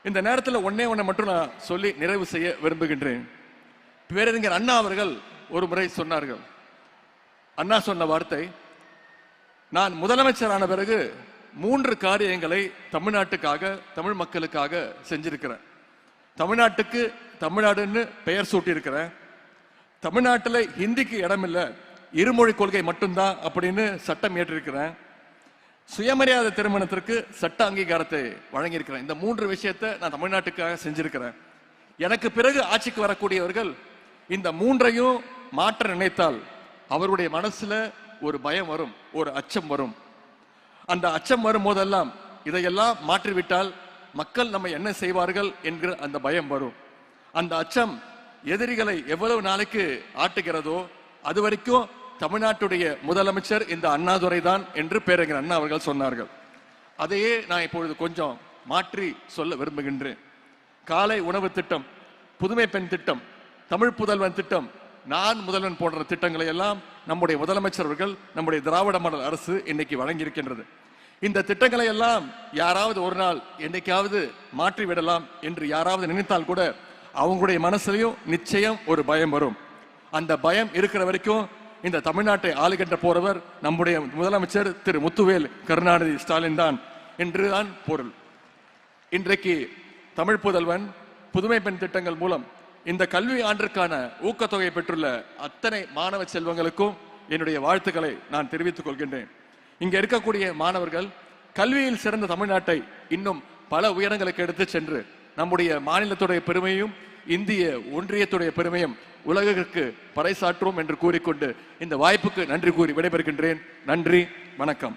இந்த நேரத்தில் ஒண்ணை மட்டும் நான் சொல்லி நிறைவு செய்ய விரும்புகின்றேன். பேரறிஞர் அண்ணா அவர்கள் ஒரு முறை சொன்னார்கள். அண்ணா சொன்ன வார்த்தை, நான் முதலமைச்சரான பிறகு 3 காரியங்களை தமிழ்நாட்டுக்காக, தமிழ் மக்களுக்காக செஞ்சிருக்கிறேன். தமிழ்நாட்டுக்கு தமிழ்நாடுன்னு பெயர் சூட்டி இருக்கிறேன். தமிழ்நாட்டில் ஹிந்திக்கு இடமில்லை, இருமொழி கொள்கை மட்டும்தான் அப்படின்னு சட்டம் ஏற்றிருக்கிறேன். சுயமரியாதை திருமணத்திற்கு சட்ட அங்கீகாரத்தை வழங்கியிருக்கிறேன். இந்த 3 விஷயத்தை நான் தமிழ்நாட்டுக்காக செஞ்சிருக்கிறேன். எனக்கு பிறகு ஆட்சிக்கு வரக்கூடியவர்கள் இந்த 3ஐயும் மாற்ற நினைத்தால் அவருடைய மனசுல ஒரு பயம் வரும், ஒரு அச்சம் வரும். அந்த அச்சம் வரும் போதெல்லாம் இதையெல்லாம் மாற்றிவிட்டால் மக்கள் நம்ம என்ன செய்வார்கள் என்கிற அந்த பயம் வரும். அந்த அச்சம் எதிரிகளை எவ்வளவு நாளைக்கு ஆட்டுகிறதோ அது வரைக்கும் தமிழ்நாட்டுடைய முதலமைச்சர் இந்த அண்ணாதுரை தான் என்று பேரறிஞர் அண்ணா அவர்கள் சொன்னார்கள். அதையே நான் இப்பொழுது கொஞ்சம் மாற்றி சொல்ல விரும்புகின்றேன். காலை உணவு திட்டம், புதுமை பெண் திட்டம், தமிழ் புதல்வன் திட்டம், நான் முதல்வன் போன்ற திட்டங்களை எல்லாம் நம்முடைய முதலமைச்சர் அவர்கள், நம்முடைய திராவிட மாடல் அரசு இன்னைக்கு வழங்கியிருக்கின்றது. இந்த திட்டங்களை எல்லாம் யாராவது ஒரு நாள் என்னைக்காவது மாற்றி விடலாம் என்று யாராவது நினைத்தால் கூட அவங்களுடைய மனசுலையும் நிச்சயம் ஒரு பயம் வரும். அந்த பயம் இருக்கிற வரைக்கும் இந்த தமிழ்நாட்டை ஆளுகின்ற போறவர் நம்முடைய முதலமைச்சர் திரு முத்துவேல் கருணாநிதி ஸ்டாலின் தான் என்றுதான் பொருள். இன்றைக்கு தமிழ் புதல்வன், புதுமை பெண் திட்டங்கள் மூலம் இந்த கல்வி ஆண்டிற்கான ஊக்கத்தொகை பெற்றுள்ள அத்தனை மாணவ செல்வங்களுக்கும் என்னுடைய வாழ்த்துக்களை நான் தெரிவித்துக் கொள்கின்றேன். இங்க இருக்கக்கூடிய மாணவர்கள் கல்வியில் சிறந்த தமிழ்நாட்டை இன்னும் பல உயரங்களுக்கு எடுத்து சென்று நம்முடைய மாநிலத்துடைய பெருமையும் இந்திய ஒன்றியத்துடைய பெருமையும் உலகிற்கு பறைசாற்றுவோம் என்று கூறிக்கொண்டு இந்த வாய்ப்புக்கு நன்றி கூறி விடைபெறுகின்றேன். நன்றி, வணக்கம்.